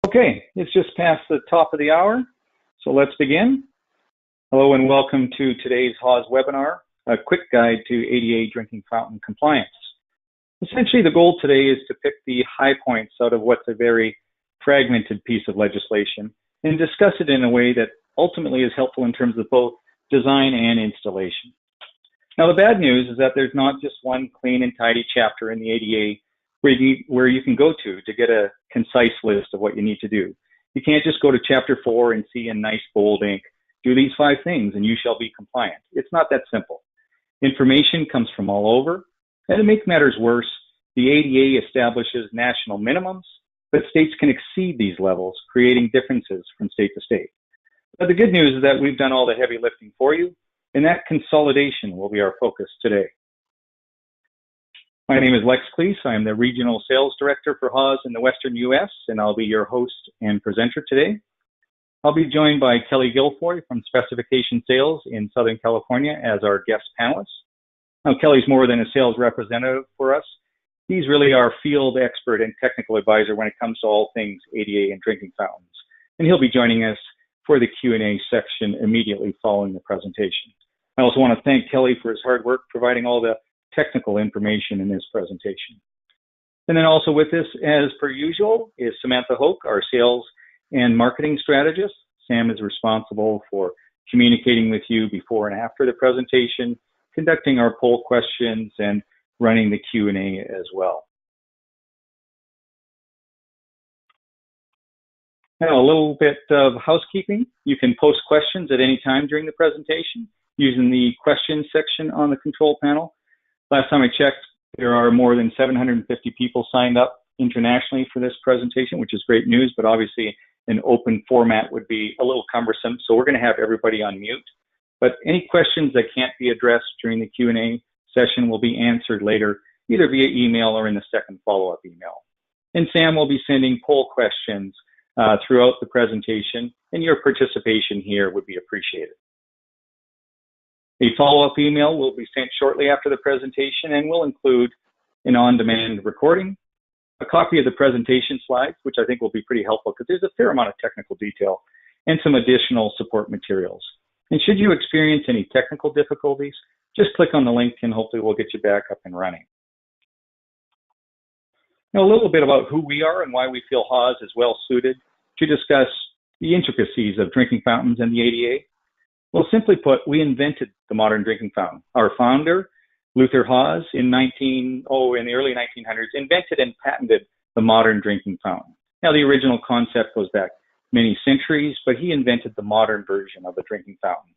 Okay, it's just past the top of the hour, so let's begin. Hello and welcome to today's Haas webinar, a quick guide to ADA drinking fountain compliance. Essentially, the goal today is to pick the high points out of what's a very fragmented piece of legislation and discuss it in a way that ultimately is helpful in terms of both design and installation. Now, the bad news is that there's not just one clean and tidy chapter in the ADA where you can go to get a concise list of what you need to do. You can't just go to chapter 4 and see in nice bold ink, do these 5 things and you shall be compliant. It's not that simple. Information comes from all over, and to make matters worse, the ADA establishes national minimums, but states can exceed these levels, creating differences from state to state. But the good news is that we've done all the heavy lifting for you, and that consolidation will be our focus today. My name is Lex Cleese. I am the Regional Sales Director for Haas in the Western U.S., and I'll be your host and presenter today. I'll be joined by Kelly Guilfoy from Specification Sales in Southern California as our guest panelist. Now, Kelly's more than a sales representative for us. He's really our field expert and technical advisor when it comes to all things ADA and drinking fountains. And he'll be joining us for the Q&A section immediately following the presentation. I also want to thank Kelly for his hard work providing all the technical information in this presentation. And then also with us, as per usual, is Samantha Hoke, our sales and marketing strategist. Sam is responsible for communicating with you before and after the presentation, conducting our poll questions, and running the Q&A as well. Now, a little bit of housekeeping. You can post questions at any time during the presentation using the questions section on the control panel. Last time I checked, there are more than 750 people signed up internationally for this presentation, which is great news, but obviously an open format would be a little cumbersome, so we're going to have everybody on mute. But any questions that can't be addressed during the Q&A session will be answered later, either via email or in the second follow-up email. And Sam will be sending poll questions throughout the presentation, and your participation here would be appreciated. A follow-up email will be sent shortly after the presentation and will include an on-demand recording, a copy of the presentation slides, which I think will be pretty helpful because there's a fair amount of technical detail, and some additional support materials. And should you experience any technical difficulties, just click on the link and hopefully we'll get you back up and running. Now, a little bit about who we are and why we feel Haas is well suited to discuss the intricacies of drinking fountains and the ADA. Well, simply put, we invented the modern drinking fountain. Our founder, Luther Haas, in the early 1900s, invented and patented the modern drinking fountain. Now, the original concept goes back many centuries, but he invented the modern version of the drinking fountain.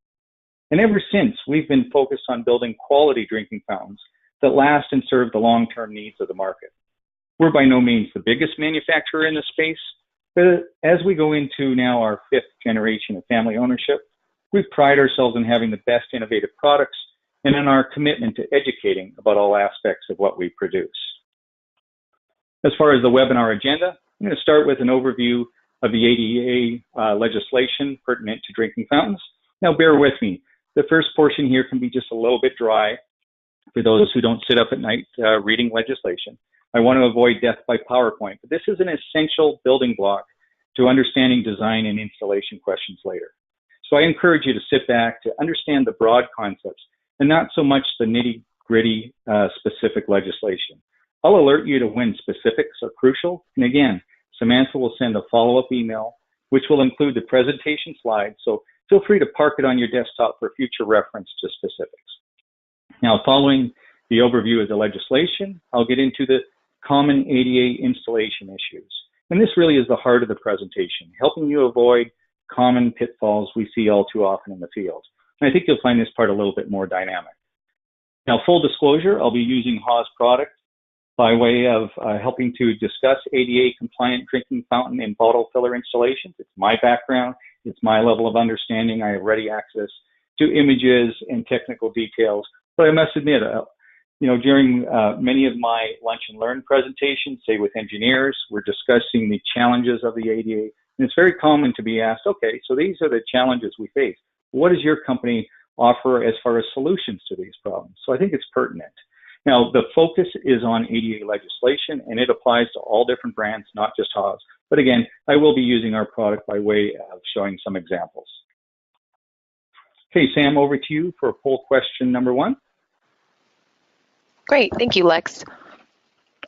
And ever since, we've been focused on building quality drinking fountains that last and serve the long-term needs of the market. We're by no means the biggest manufacturer in the space, but as we go into now our 5th generation of family ownership, we pride ourselves in having the best innovative products and in our commitment to educating about all aspects of what we produce. As far as the webinar agenda, I'm going to start with an overview of the ADA legislation pertinent to drinking fountains. Now, bear with me. The first portion here can be just a little bit dry for those who don't sit up at night reading legislation. I want to avoid death by PowerPoint, but this is an essential building block to understanding design and installation questions later. So I encourage you to sit back to understand the broad concepts and not so much the nitty-gritty specific legislation. I'll alert you to when specifics are crucial. And again, Samantha will send a follow-up email, which will include the presentation slides. So feel free to park it on your desktop for future reference to specifics. Now, following the overview of the legislation, I'll get into the common ADA installation issues. And this really is the heart of the presentation, helping you avoid common pitfalls we see all too often in the field. And I think you'll find this part a little bit more dynamic. Now, full disclosure, I'll be using Haas product by way of helping to discuss ADA compliant drinking fountain and bottle filler installations. It's my background, it's my level of understanding. I have ready access to images and technical details, but I must admit, during many of my lunch and learn presentations, say with engineers, we're discussing the challenges of the ADA. And it's very common to be asked, okay, so these are the challenges we face. What does your company offer as far as solutions to these problems? So I think it's pertinent. Now, the focus is on ADA legislation, and it applies to all different brands, not just Haas, But again, I will be using our product by way of showing some examples. Okay, Sam, over to you for poll question number 1. Great, thank you, Lex.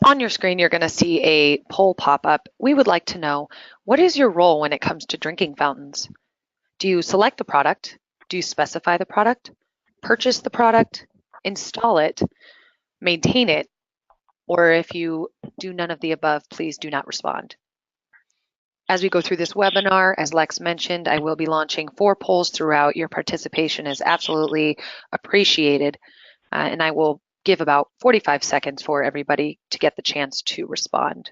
On your screen, you're going to see a poll pop up. We would like to know, what is your role when it comes to drinking fountains? Do you select the product? Do you specify the product? Purchase the product? Install it? Maintain it? Or if you do none of the above, please do not respond. As we go through this webinar, as Lex mentioned, I will be launching 4 polls throughout. Your participation is absolutely appreciated, and I will give about 45 seconds for everybody to get the chance to respond.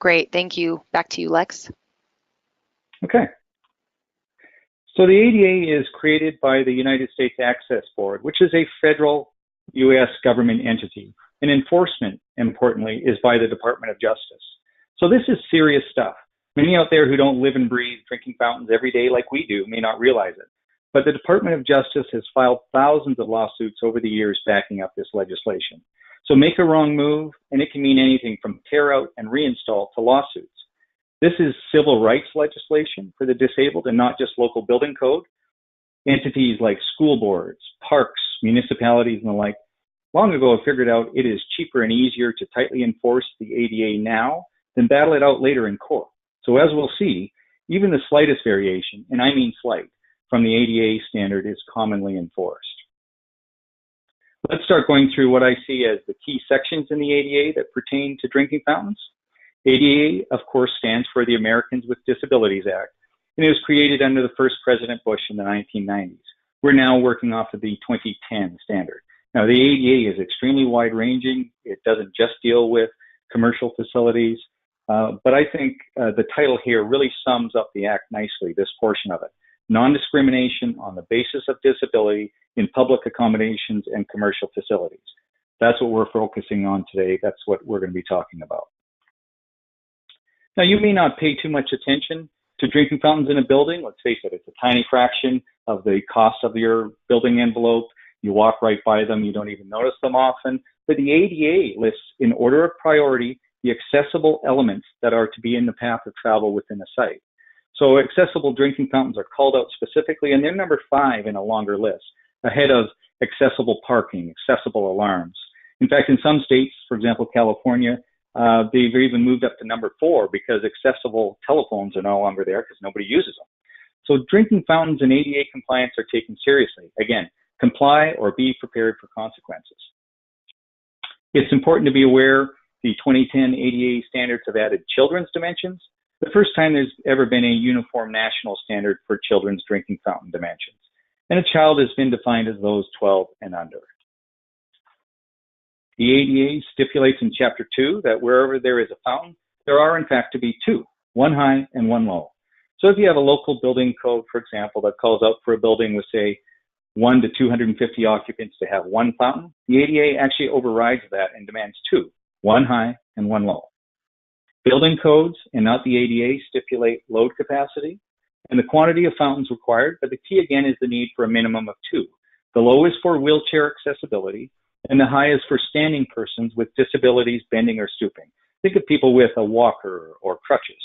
Great, thank you. Back to you, Lex. Okay. So the ADA is created by the United States Access Board, which is a federal U.S. government entity. And enforcement, importantly, is by the Department of Justice. So this is serious stuff. Many out there who don't live and breathe drinking fountains every day like we do may not realize it. But the Department of Justice has filed thousands of lawsuits over the years backing up this legislation. So make a wrong move, and it can mean anything from tear out and reinstall to lawsuits. This is civil rights legislation for the disabled and not just local building code. Entities like school boards, parks, municipalities, and the like, long ago have figured out it is cheaper and easier to tightly enforce the ADA now than battle it out later in court. So as we'll see, even the slightest variation, and I mean slight, from the ADA standard is commonly enforced. Let's start going through what I see as the key sections in the ADA that pertain to drinking fountains. ADA, of course, stands for the Americans with Disabilities Act, and it was created under the first President Bush in the 1990s. We're now working off of the 2010 standard. Now, the ADA is extremely wide-ranging. It doesn't just deal with commercial facilities, but I think the title here really sums up the act nicely, this portion of it. Non-discrimination on the basis of disability in public accommodations and commercial facilities. That's what we're focusing on today. That's what we're going to be talking about. Now, you may not pay too much attention to drinking fountains in a building. Let's face it, it's a tiny fraction of the cost of your building envelope. You walk right by them. You don't even notice them often. But the ADA lists in order of priority the accessible elements that are to be in the path of travel within a site. So accessible drinking fountains are called out specifically, and they're number 5 in a longer list, ahead of accessible parking, accessible alarms. In fact, in some states, for example, California, they've even moved up to number 4 because accessible telephones are no longer there because nobody uses them. So drinking fountains and ADA compliance are taken seriously. Again, comply or be prepared for consequences. It's important to be aware the 2010 ADA standards have added children's dimensions. The first time there's ever been a uniform national standard for children's drinking fountain dimensions. And a child has been defined as those 12 and under. The ADA stipulates in Chapter 2 that wherever there is a fountain, there are in fact to be 2, one high and one low. So if you have a local building code, for example, that calls out for a building with, say, 1 to 250 occupants to have one fountain, the ADA actually overrides that and demands 2, one high and one low. Building codes and not the ADA stipulate load capacity and the quantity of fountains required, but the key again is the need for a minimum of 2. The low is for wheelchair accessibility, and the high is for standing persons with disabilities, bending or stooping. Think of people with a walker or crutches.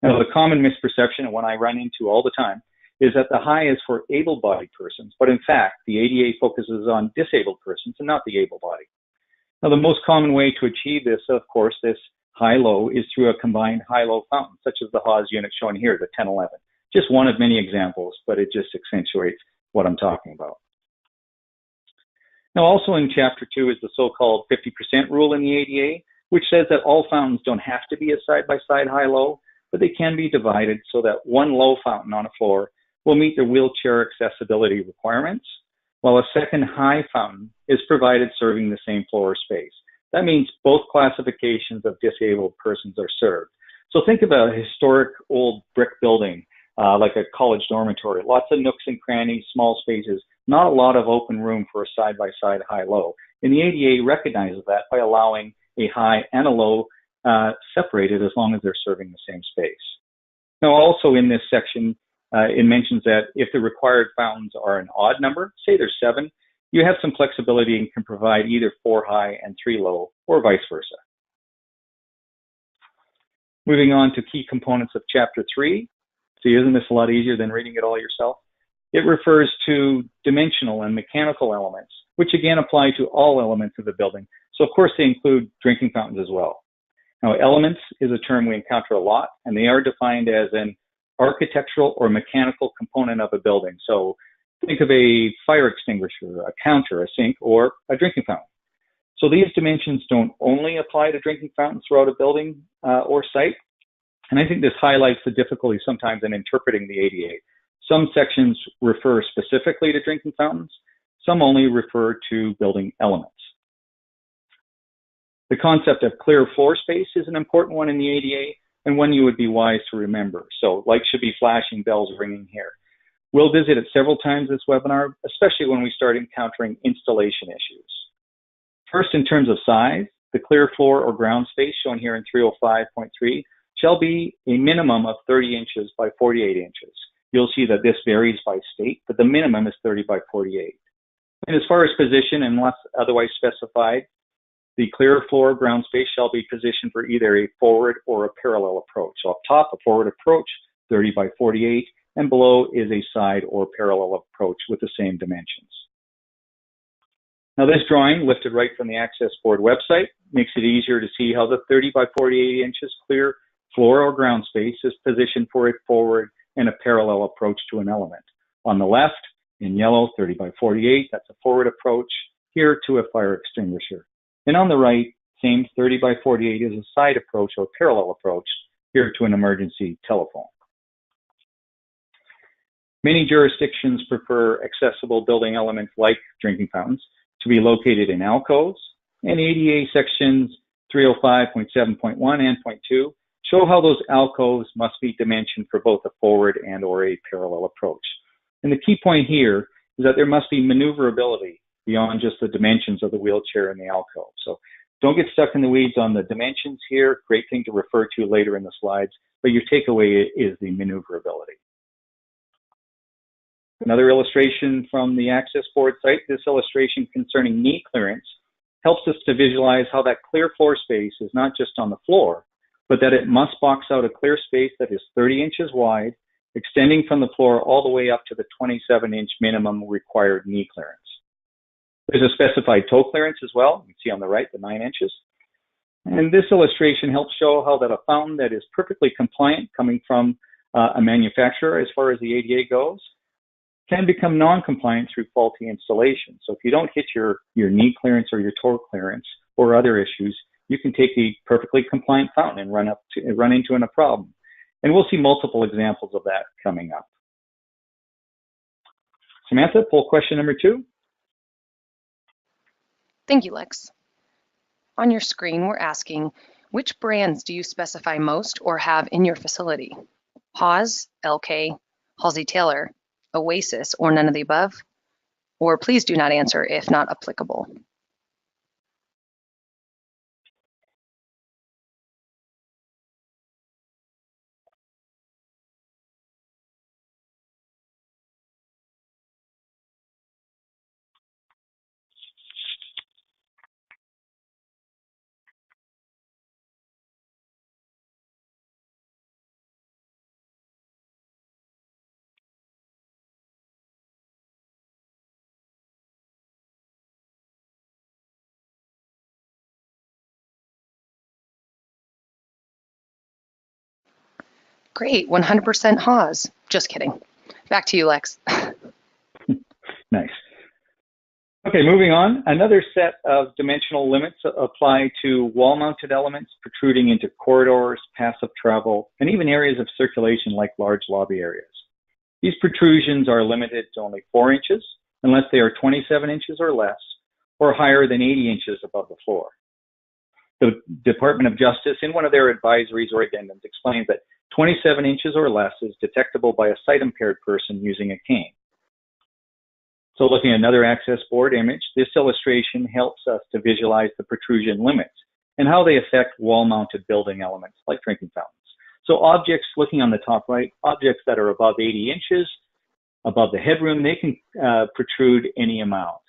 Now, the common misperception, and one I run into all the time, is that the high is for able-bodied persons, but in fact, the ADA focuses on disabled persons and not the able-bodied. Now, the most common way to achieve this, of course, this high-low is through a combined high-low fountain, such as the Haas unit shown here, the 1011. Just one of many examples, but it just accentuates what I'm talking about. Now, also in Chapter 2 is the so-called 50% rule in the ADA, which says that all fountains don't have to be a side-by-side high-low, but they can be divided so that one low fountain on a floor will meet the wheelchair accessibility requirements, while a second high fountain is provided serving the same floor space. That means both classifications of disabled persons are served. So think of a historic old brick building, like a college dormitory, lots of nooks and crannies, small spaces, not a lot of open room for a side-by-side high-low. And the ADA recognizes that by allowing a high and a low separated as long as they're serving the same space. Now, also in this section, it mentions that if the required fountains are an odd number, say there's 7, you have some flexibility and can provide either 4 high and 3 low, or vice versa. Moving on to key components of Chapter 3. See, isn't this a lot easier than reading it all yourself? It refers to dimensional and mechanical elements, which again apply to all elements of the building. So of course they include drinking fountains as well. Now, elements is a term we encounter a lot, and they are defined as an architectural or mechanical component of a building. So think of a fire extinguisher, a counter, a sink, or a drinking fountain. So these dimensions don't only apply to drinking fountains throughout a building or site. And I think this highlights the difficulty sometimes in interpreting the ADA. Some sections refer specifically to drinking fountains. Some only refer to building elements. The concept of clear floor space is an important one in the ADA and one you would be wise to remember. So lights should be flashing, bells ringing here. We'll visit it several times this webinar, especially when we start encountering installation issues. First, in terms of size, the clear floor or ground space shown here in 305.3 shall be a minimum of 30 inches by 48 inches. You'll see that this varies by state, but the minimum is 30 by 48. And as far as position, unless otherwise specified, the clear floor ground space shall be positioned for either a forward or a parallel approach. So up top, a forward approach, 30 by 48, and below is a side or parallel approach with the same dimensions. Now this drawing, lifted right from the Access Board website, makes it easier to see how the 30 by 48 inches clear floor or ground space is positioned for a forward and a parallel approach to an element. On the left, in yellow, 30 by 48, that's a forward approach, here to a fire extinguisher. And on the right, same 30 by 48 is a side approach or parallel approach, here to an emergency telephone. Many jurisdictions prefer accessible building elements like drinking fountains to be located in alcoves, and ADA sections 305.7.1 and .2 show how those alcoves must be dimensioned for both a forward and or a parallel approach. And the key point here is that there must be maneuverability beyond just the dimensions of the wheelchair and the alcove. So don't get stuck in the weeds on the dimensions here. Great thing to refer to later in the slides, but your takeaway is the maneuverability. Another illustration from the Access Board site, this illustration concerning knee clearance helps us to visualize how that clear floor space is not just on the floor, but that it must box out a clear space that is 30 inches wide, extending from the floor all the way up to the 27-inch minimum required knee clearance. There's a specified toe clearance as well. You can see on the right, the 9 inches. And this illustration helps show how that a fountain that is perfectly compliant coming from a manufacturer as far as the ADA goes can become non-compliant through faulty installation. So if you don't hit your knee clearance or your toe clearance or other issues, you can take a perfectly compliant fountain and run into a problem. And we'll see multiple examples of that coming up. Samantha, poll question number 2. Thank you, Lex. On your screen, we're asking, which brands do you specify most or have in your facility? Haws, LK, Halsey Taylor, Oasis, or none of the above? Or please do not answer if not applicable. Great, 100% Haws. Just kidding. Back to you, Lex. Nice. Okay, moving on. Another set of dimensional limits apply to wall-mounted elements protruding into corridors, paths of travel, and even areas of circulation like large lobby areas. These protrusions are limited to only 4 inches unless they are 27 inches or less, or higher than 80 inches above the floor. The Department of Justice, in one of their advisories or addendums, explains that 27 inches or less is detectable by a sight-impaired person using a cane. So looking at another access board image, this illustration helps us to visualize the protrusion limits and how they affect wall-mounted building elements like drinking fountains. So objects, looking on the top right, objects that are above 80 inches, above the headroom, they can protrude any amount.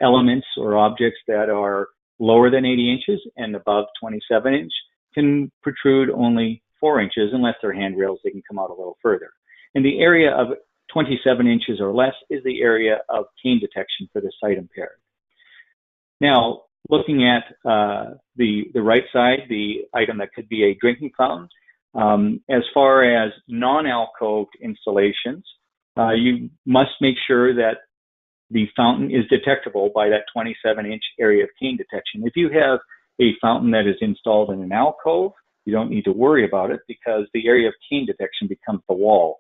Elements or objects that are lower than 80 inches and above 27 inch can protrude only 4 inches unless they're handrails, they can come out a little further. And the area of 27 inches or less is the area of cane detection for the sight impaired. Now, looking at the right side, the item that could be a drinking fountain, as far as non-alcoved installations, you must make sure that the fountain is detectable by that 27-inch area of cane detection. If you have a fountain that is installed in an alcove, you don't need to worry about it because the area of cane detection becomes the wall.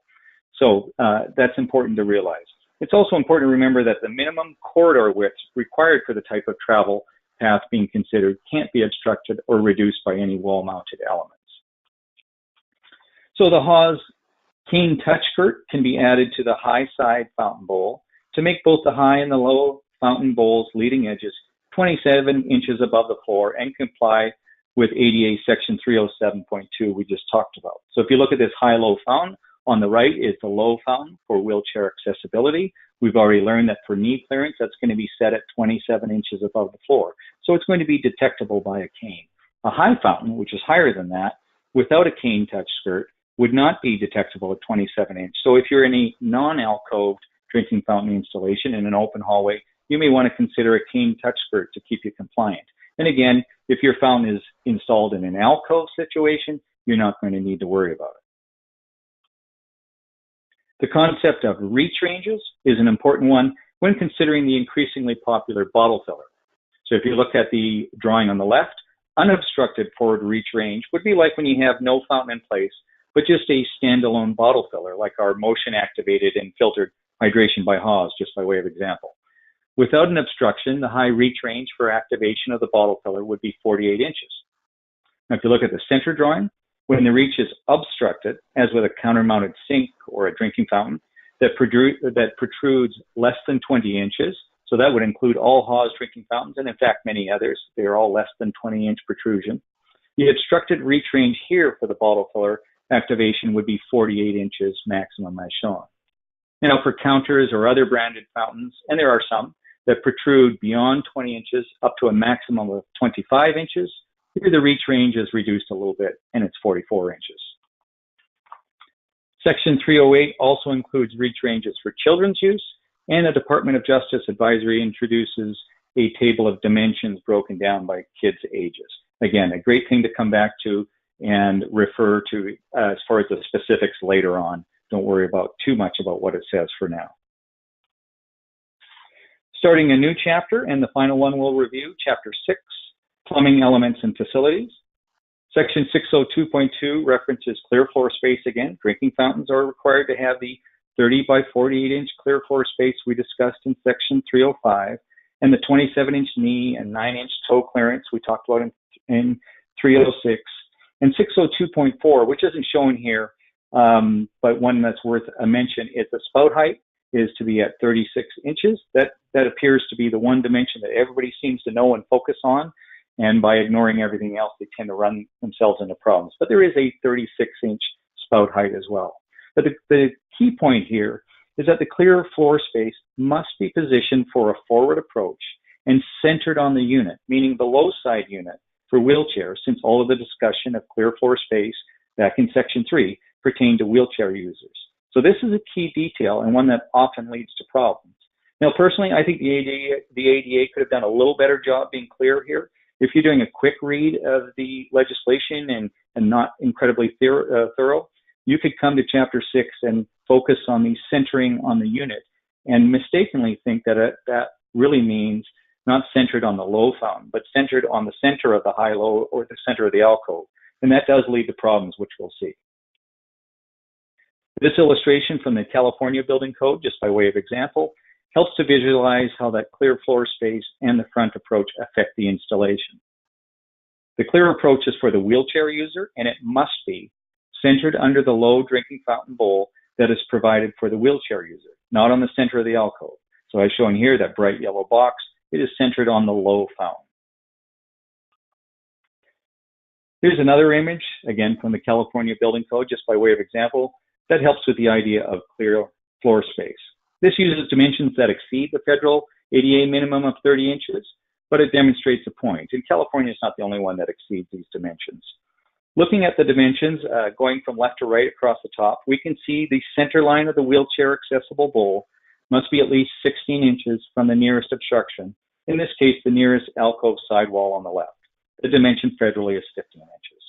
So that's important to realize. It's also important to remember that the minimum corridor width required for the type of travel path being considered can't be obstructed or reduced by any wall-mounted elements. So the Hawes cane touch skirt can be added to the high side fountain bowl to make both the high and the low fountain bowl's leading edges 27 inches above the floor and comply with ADA section 307.2 we just talked about. So if you look at this high-low fountain, on the right is the low fountain for wheelchair accessibility. We've already learned that for knee clearance, that's going to be set at 27 inches above the floor. So it's going to be detectable by a cane. A high fountain, which is higher than that, without a cane touch skirt, would not be detectable at 27 inch. So if you're in a non-alcoved drinking fountain installation in an open hallway, you may want to consider a cane touch skirt to keep you compliant. And again, if your fountain is installed in an alcove situation, you're not going to need to worry about it. The concept of reach ranges is an important one when considering the increasingly popular bottle filler. So if you look at the drawing on the left, unobstructed forward reach range would be like when you have no fountain in place, but just a standalone bottle filler, like our motion activated and filtered hydration by Hawes, just by way of example. Without an obstruction, the high reach range for activation of the bottle filler would be 48 inches. Now, if you look at the center drawing, when the reach is obstructed, as with a counter-mounted sink or a drinking fountain, that protrudes less than 20 inches, so that would include all Hawes drinking fountains, and in fact, many others. They are all less than 20-inch protrusion. The obstructed reach range here for the bottle filler activation would be 48 inches maximum as shown. Now, for counters or other branded fountains, and there are some, that protrude beyond 20 inches up to a maximum of 25 inches, here the reach range is reduced a little bit, and it's 44 inches. Section 308 also includes reach ranges for children's use, and the Department of Justice advisory introduces a table of dimensions broken down by kids' ages. Again, a great thing to come back to and refer to as far as the specifics later on. Don't worry about too much about what it says for now. Starting a new chapter, and the final one we'll review, Chapter 6, Plumbing Elements and Facilities. Section 602.2 references clear floor space again. Drinking fountains are required to have the 30 by 48 inch clear floor space we discussed in Section 305, and the 27 inch knee and 9 inch toe clearance we talked about in 306. And 602.4, which isn't shown here, but one that's worth a mention, is the spout height is to be at 36 inches. That appears to be the one dimension that everybody seems to know and focus on. And by ignoring everything else, they tend to run themselves into problems. But there is a 36-inch spout height as well. But the key point here is that the clear floor space must be positioned for a forward approach and centered on the unit, meaning the low side unit for wheelchairs, since all of the discussion of clear floor space back in Section 3 pertained to wheelchair users. So this is a key detail and one that often leads to problems. Now, personally, I think the ADA could have done a little better job being clear here. If you're doing a quick read of the legislation and not incredibly thorough, you could come to Chapter 6 and focus on the centering on the unit and mistakenly think that that really means not centered on the low fountain, but centered on the center of the high-low or the center of the alcove. And that does lead to problems, which we'll see. This illustration from the California Building Code, just by way of example, helps to visualize how that clear floor space and the front approach affect the installation. The clear approach is for the wheelchair user, and it must be centered under the low drinking fountain bowl that is provided for the wheelchair user, not on the center of the alcove. So as shown here, that bright yellow box, it is centered on the low fountain. Here's another image, again from the California Building Code, just by way of example, that helps with the idea of clear floor space. This uses dimensions that exceed the federal ADA minimum of 30 inches, but it demonstrates a point. And California is not the only one that exceeds these dimensions. Looking at the dimensions, going from left to right across the top, we can see the center line of the wheelchair accessible bowl must be at least 16 inches from the nearest obstruction, in this case, the nearest alcove sidewall on the left. The dimension federally is 15 inches.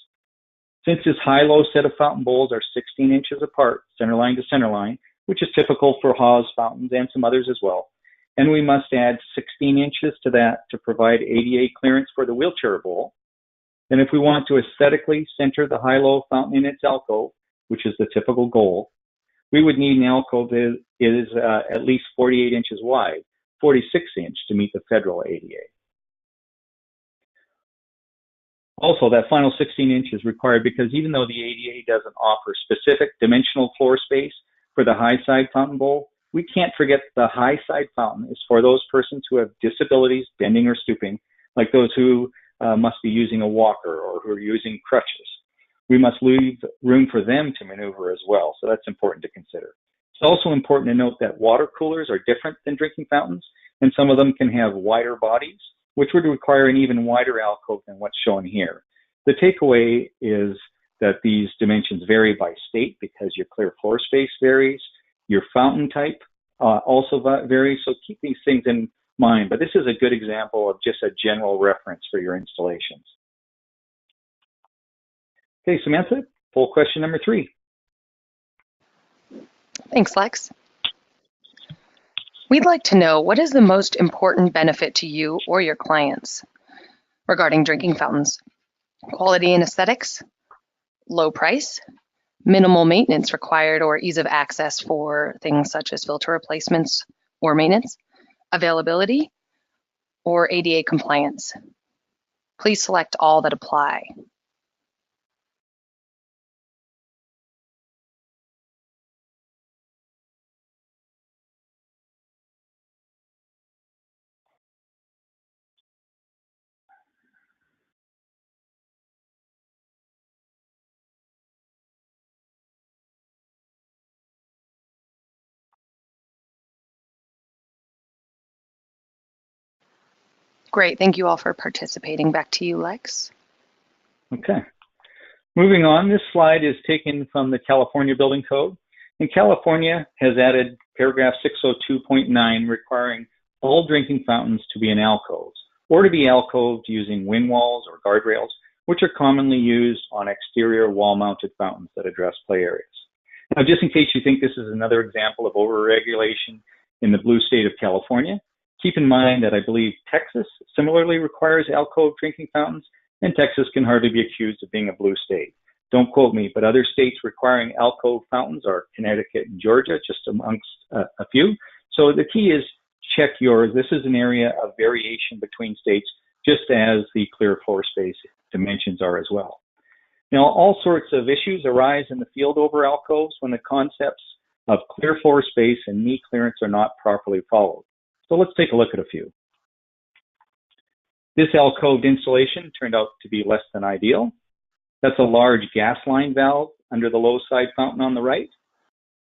Since this high-low set of fountain bowls are 16 inches apart, center line to center line, which is typical for Haas fountains and some others as well, and we must add 16 inches to that to provide ADA clearance for the wheelchair bowl, then if we want to aesthetically center the high-low fountain in its alcove, which is the typical goal, we would need an alcove that is at least 48 inches wide, 46 inch to meet the federal ADA. Also, that final 16 inch is required because even though the ADA doesn't offer specific dimensional floor space for the high side fountain bowl, we can't forget the high side fountain is for those persons who have disabilities, bending or stooping, like those who must be using a walker or who are using crutches. We must leave room for them to maneuver as well, so that's important to consider. It's also important to note that water coolers are different than drinking fountains, and some of them can have wider bodies, which would require an even wider alcove than what's shown here. The takeaway is that these dimensions vary by state because your clear floor space varies, your fountain type also varies, so keep these things in mind. But this is a good example of just a general reference for your installations. Okay, Samantha, poll question number 3. Thanks, Lex. We'd like to know, what is the most important benefit to you or your clients regarding drinking fountains? Quality and aesthetics, low price, minimal maintenance required or ease of access for things such as filter replacements or maintenance, availability, or ADA compliance. Please select all that apply. Great, thank you all for participating. Back to you, Lex. Okay. Moving on, this slide is taken from the California Building Code. And California has added paragraph 602.9 requiring all drinking fountains to be in alcoves or to be alcoved using wind walls or guardrails, which are commonly used on exterior wall-mounted fountains that address play areas. Now, just in case you think this is another example of overregulation in the blue state of California, keep in mind that I believe Texas similarly requires alcove drinking fountains, and Texas can hardly be accused of being a blue state. Don't quote me, but other states requiring alcove fountains are Connecticut and Georgia, just amongst a few. So the key is check yours. This is an area of variation between states, just as the clear floor space dimensions are as well. Now, all sorts of issues arise in the field over alcoves when the concepts of clear floor space and knee clearance are not properly followed. So let's take a look at a few. This alcoved installation turned out to be less than ideal. That's a large gas line valve under the low side fountain on the right.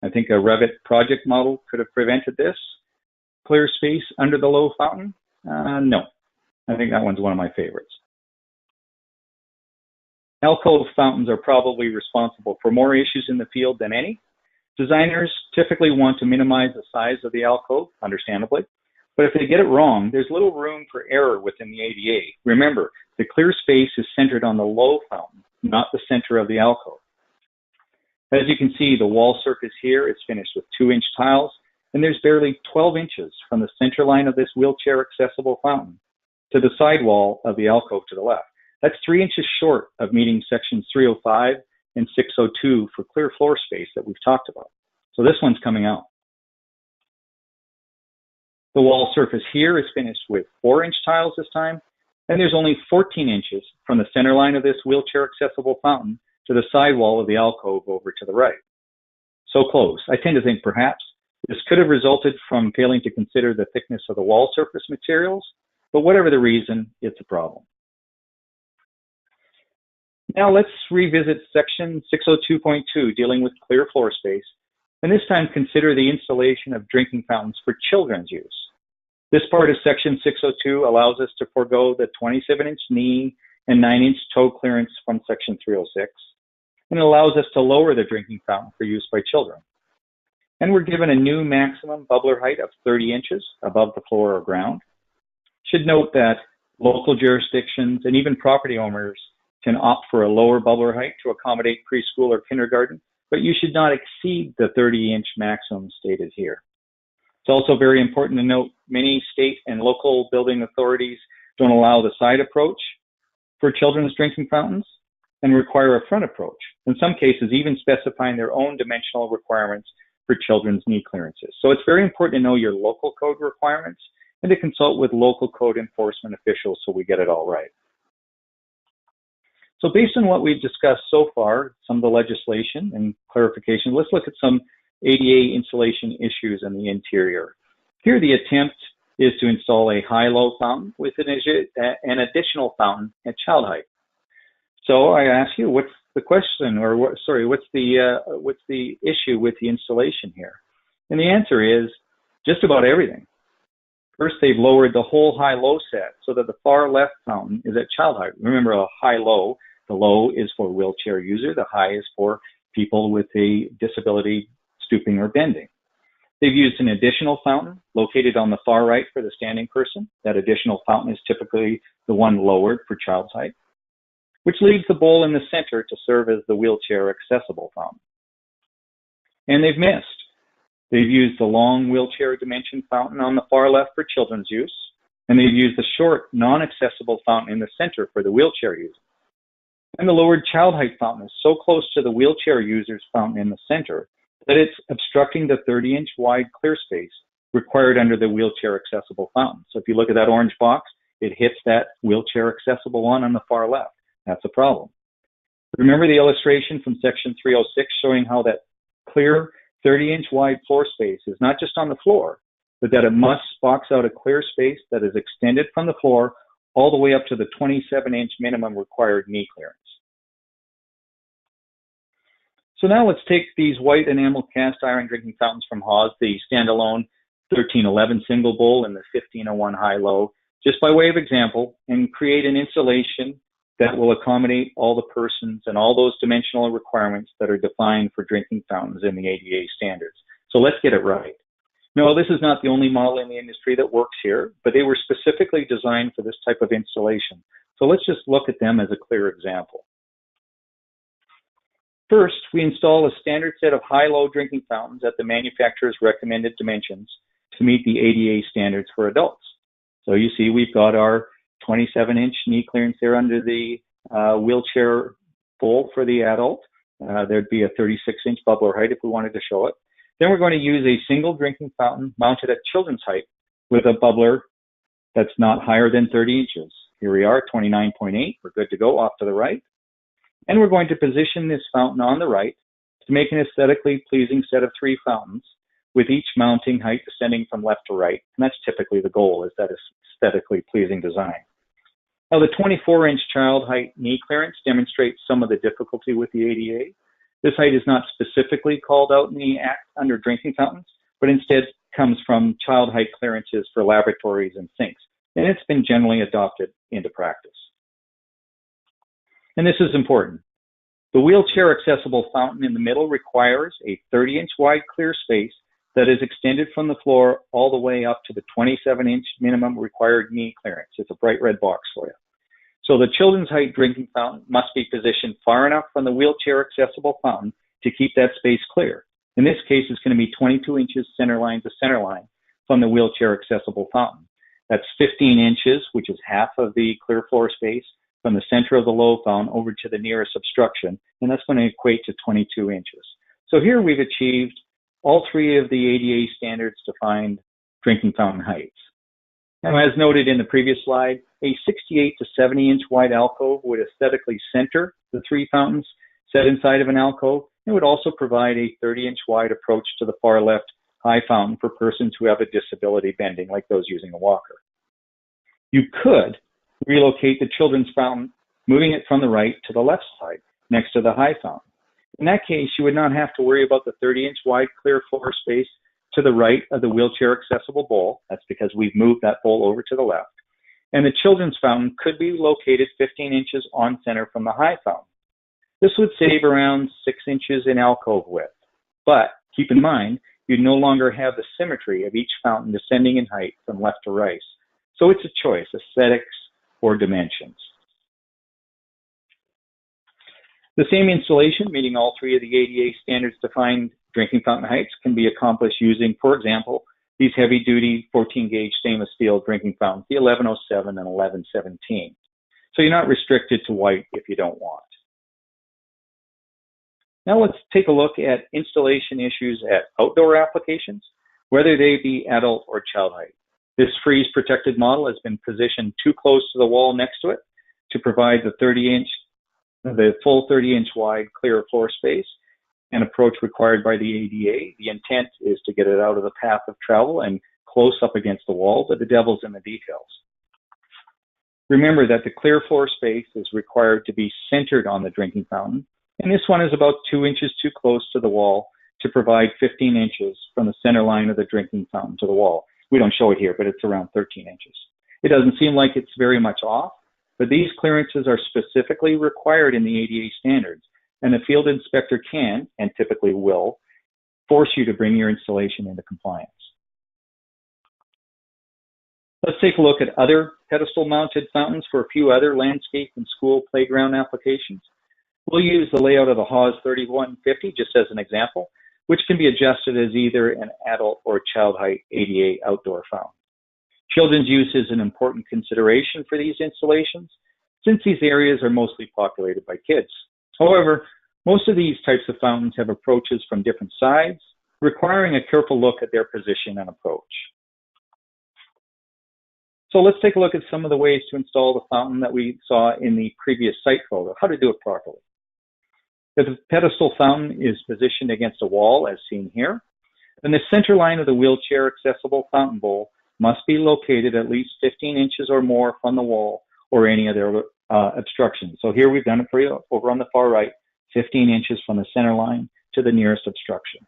I think a Revit project model could have prevented this. Clear space under the low fountain? No. I think that one's one of my favorites. Alcove fountains are probably responsible for more issues in the field than any. Designers typically want to minimize the size of the alcove, understandably. But if they get it wrong, there's little room for error within the ADA. Remember, the clear space is centered on the low fountain, not the center of the alcove. As you can see, the wall surface here is finished with 2-inch tiles, and there's barely 12 inches from the center line of this wheelchair accessible fountain to the sidewall of the alcove to the left. That's 3 inches short of meeting sections 305 and 602 for clear floor space that we've talked about. So this one's coming out. The wall surface here is finished with 4-inch tiles this time, and there's only 14 inches from the center line of this wheelchair accessible fountain to the sidewall of the alcove over to the right. So close. I tend to think perhaps This could have resulted from failing to consider the thickness of the wall surface materials, but whatever the reason, it's a problem. Now let's revisit section 602.2 dealing with clear floor space, and this time consider the installation of drinking fountains for children's use. This part of section 602 allows us to forego the 27-inch knee and 9-inch toe clearance from section 306, and it allows us to lower the drinking fountain for use by children. And we're given a new maximum bubbler height of 30 inches above the floor or ground. Should note that local jurisdictions and even property owners can opt for a lower bubbler height to accommodate preschool or kindergarten, but you should not exceed the 30-inch maximum stated here. It's also very important to note many state and local building authorities don't allow the side approach for children's drinking fountains and require a front approach, in some cases even specifying their own dimensional requirements for children's knee clearances. So it's very important to know your local code requirements and to consult with local code enforcement officials so we get it all right. So based on what we've discussed so far, some of the legislation and clarification, let's look at some ADA installation issues in the interior. Here the attempt is to install a high-low fountain with an additional fountain at child height. So I ask you, what's the question, or what's the issue with the installation here? And the answer is just about everything. First, they've lowered the whole high-low set so that the far left fountain is at child height. Remember, a high-low, the low is for wheelchair user, the high is for people with a disability, stooping or bending. They've used an additional fountain located on the far right for the standing person. That additional fountain is typically the one lowered for child's height, which leaves the bowl in the center to serve as the wheelchair accessible fountain. And they've missed. They've used the long wheelchair dimension fountain on the far left for children's use, and they've used the short, non-accessible fountain in the center for the wheelchair user. And the lowered child height fountain is so close to the wheelchair user's fountain in the center that it's obstructing the 30-inch wide clear space required under the wheelchair accessible fountain. So if you look at that orange box, it hits that wheelchair accessible one on the far left. That's a problem. Remember the illustration from section 306 showing how that clear 30-inch wide floor space is not just on the floor, but that it must box out a clear space that is extended from the floor all the way up to the 27-inch minimum required knee clearance. So now let's take these white enamel cast iron drinking fountains from Haas, the standalone 1311 single bowl and the 1501 high-low, just by way of example, and create an installation that will accommodate all the persons and all those dimensional requirements that are defined for drinking fountains in the ADA standards. So let's get it right. No, this is not the only model in the industry that works here, but they were specifically designed for this type of installation. So let's just look at them as a clear example. First, we install a standard set of high-low drinking fountains at the manufacturer's recommended dimensions to meet the ADA standards for adults. So you see we've got our 27-inch knee clearance there under the wheelchair bowl for the adult. There'd be a 36-inch bubbler height if we wanted to show it. Then we're going to use a single drinking fountain mounted at children's height with a bubbler that's not higher than 30 inches. Here we are, 29.8. We're good to go off to the right. And we're going to position this fountain on the right to make an aesthetically pleasing set of 3 fountains, with each mounting height descending from left to right. And that's typically the goal, is that aesthetically pleasing design. Now, the 24-inch child height knee clearance demonstrates some of the difficulty with the ADA. This height is not specifically called out in the Act under drinking fountains, but instead comes from child height clearances for lavatories and sinks, and it's been generally adopted into practice. And this is important. The wheelchair accessible fountain in the middle requires a 30-inch wide clear space that is extended from the floor all the way up to the 27-inch minimum required knee clearance. It's a bright red box for you. So the children's height drinking fountain must be positioned far enough from the wheelchair accessible fountain to keep that space clear. In this case, it's going to be 22 inches center line to center line from the wheelchair accessible fountain. That's 15 inches, which is half of the clear floor space, from the center of the low fountain over to the nearest obstruction, and that's going to equate to 22 inches. So here we've achieved all 3 of the ADA standards defined drinking fountain heights. Now, as noted in the previous slide, a 68 to 70 inch wide alcove would aesthetically center the 3 fountains set inside of an alcove. It would also provide a 30-inch wide approach to the far left high fountain for persons who have a disability bending, like those using a walker. You could relocate the children's fountain, moving it from the right to the left side, next to the high fountain. In that case, you would not have to worry about the 30-inch wide clear floor space to the right of the wheelchair accessible bowl. That's because we've moved that bowl over to the left. And the children's fountain could be located 15 inches on center from the high fountain. This would save around 6 inches in alcove width. But keep in mind, you'd no longer have the symmetry of each fountain descending in height from left to right. So it's a choice, aesthetics or dimensions. The same installation, meeting all three of the ADA standards defined drinking fountain heights, can be accomplished using, for example, these heavy-duty 14-gauge stainless steel drinking fountains, the 1107 and 1117. So you're not restricted to white if you don't want. Now let's take a look at installation issues at outdoor applications, whether they be adult or child height. This freeze-protected model has been positioned too close to the wall next to it to provide the full 30-inch wide clear floor space, an approach required by the ADA. The intent is to get it out of the path of travel and close up against the wall, but the devil's in the details. Remember that the clear floor space is required to be centered on the drinking fountain, and this one is about 2 inches too close to the wall to provide 15 inches from the center line of the drinking fountain to the wall. We don't show it here, but it's around 13 inches. It doesn't seem like it's very much off, but these clearances are specifically required in the ADA standards, and the field inspector can, and typically will, force you to bring your installation into compliance. Let's take a look at other pedestal-mounted fountains for a few other landscape and school playground applications. We'll use the layout of the Haws 3150 just as an example, which can be adjusted as either an adult or child height ADA outdoor fountain. Children's use is an important consideration for these installations, since these areas are mostly populated by kids. However, most of these types of fountains have approaches from different sides, requiring a careful look at their position and approach. So let's take a look at some of the ways to install the fountain that we saw in the previous site photo, how to do it properly. If the pedestal fountain is positioned against a wall, as seen here, then the center line of the wheelchair accessible fountain bowl must be located at least 15 inches or more from the wall or any other obstruction. So here we've done it for you over on the far right, 15 inches from the center line to the nearest obstruction.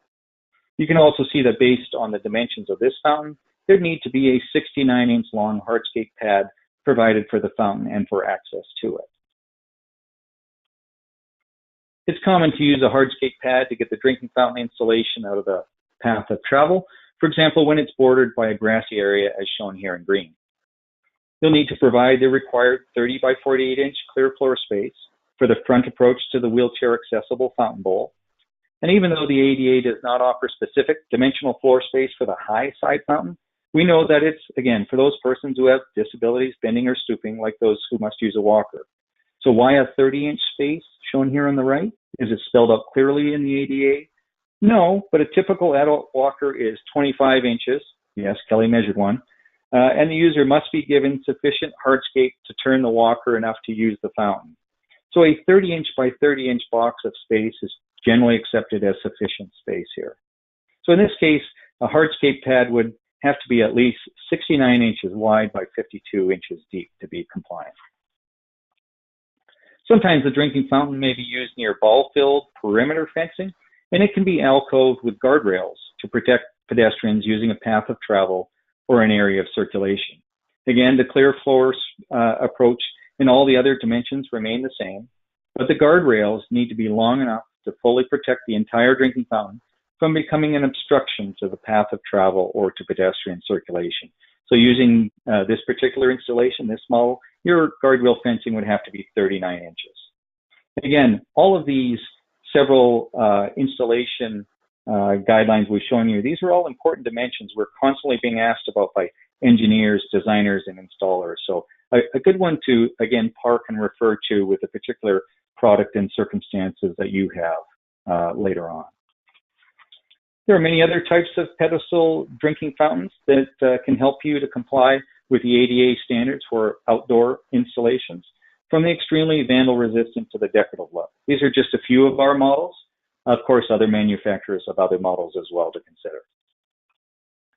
You can also see that based on the dimensions of this fountain, there'd need to be a 69-inch long hardscape pad provided for the fountain and for access to it. It's common to use a hardscape pad to get the drinking fountain installation out of the path of travel, for example, when it's bordered by a grassy area as shown here in green. You'll need to provide the required 30 by 48-inch clear floor space for the front approach to the wheelchair accessible fountain bowl. And even though the ADA does not offer specific dimensional floor space for the high side fountain, we know that it's, again, for those persons who have disabilities, bending or stooping, like those who must use a walker. So why a 30-inch space shown here on the right? Is it spelled out clearly in the ADA? No, but a typical adult walker is 25 inches. Yes, Kelly measured one. And the user must be given sufficient hardscape to turn the walker enough to use the fountain. So a 30-inch by 30-inch box of space is generally accepted as sufficient space here. So in this case, a hardscape pad would have to be at least 69 inches wide by 52 inches deep to be compliant. Sometimes the drinking fountain may be used near ball-filled perimeter fencing, and it can be alcoved with guardrails to protect pedestrians using a path of travel or an area of circulation. Again, the clear floor approach and all the other dimensions remain the same, but the guardrails need to be long enough to fully protect the entire drinking fountain from becoming an obstruction to the path of travel or to pedestrian circulation. So using this particular installation, this model, your guardrail fencing would have to be 39 inches. Again, all of these several installation guidelines we've shown you, these are all important dimensions we're constantly being asked about by engineers, designers, and installers. So a good one to, again, park and refer to with a particular product and circumstances that you have later on. There are many other types of pedestal drinking fountains that can help you to comply with the ADA standards for outdoor installations, from the extremely vandal resistant to the decorative look. These are just a few of our models. Of course, other manufacturers have other models as well to consider.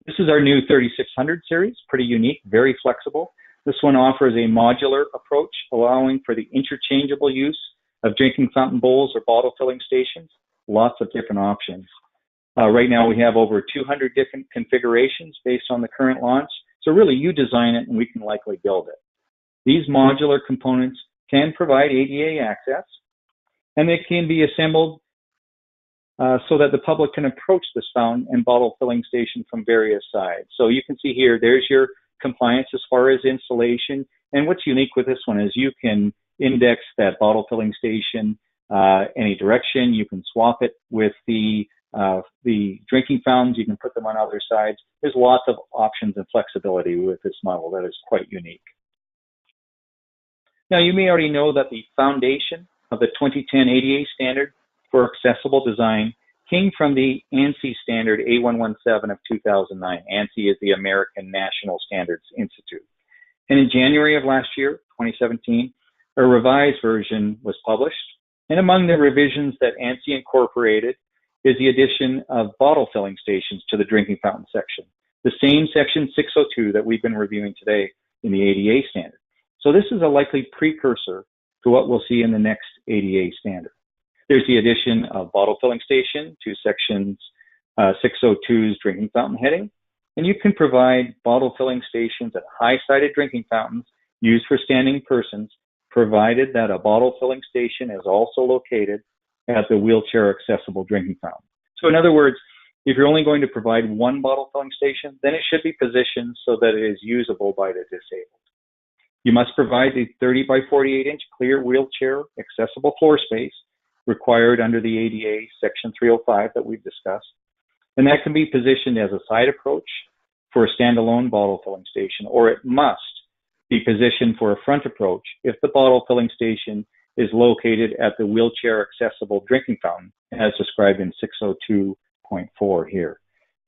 This is our new 3600 series, pretty unique, very flexible. This one offers a modular approach, allowing for the interchangeable use of drinking fountain bowls or bottle filling stations. Lots of different options. Right now we have over 200 different configurations based on the current launch. So really you design it and we can likely build it. These modular components can provide ADA access, and they can be assembled so that the public can approach this fountain and bottle filling station from various sides. So you can see here, there's your compliance as far as installation. And what's unique with this one is you can index that bottle filling station any direction. You can swap it with the drinking fountains. You can put them on other sides. There's lots of options and flexibility with this model that is quite unique. Now, you may already know that the foundation of the 2010 ADA standard for accessible design came from the ANSI standard A117 of 2009. ANSI is the American National Standards Institute. And in January of last year, 2017, a revised version was published. And among the revisions that ANSI incorporated is the addition of bottle filling stations to the drinking fountain section, the same section 602 that we've been reviewing today in the ADA standard. So this is a likely precursor to what we'll see in the next ADA standard. There's the addition of bottle filling station to sections 602's drinking fountain heading, and you can provide bottle filling stations at high-sided drinking fountains used for standing persons, provided that a bottle filling station is also located at the wheelchair accessible drinking fountain. So in other words, if you're only going to provide one bottle filling station, then it should be positioned so that it is usable by the disabled. You must provide the 30 by 48 inch clear wheelchair accessible floor space required under the ADA section 305 that we've discussed. And that can be positioned as a side approach for a standalone bottle filling station, or it must be positioned for a front approach if the bottle filling station is located at the wheelchair accessible drinking fountain as described in 602.4 here.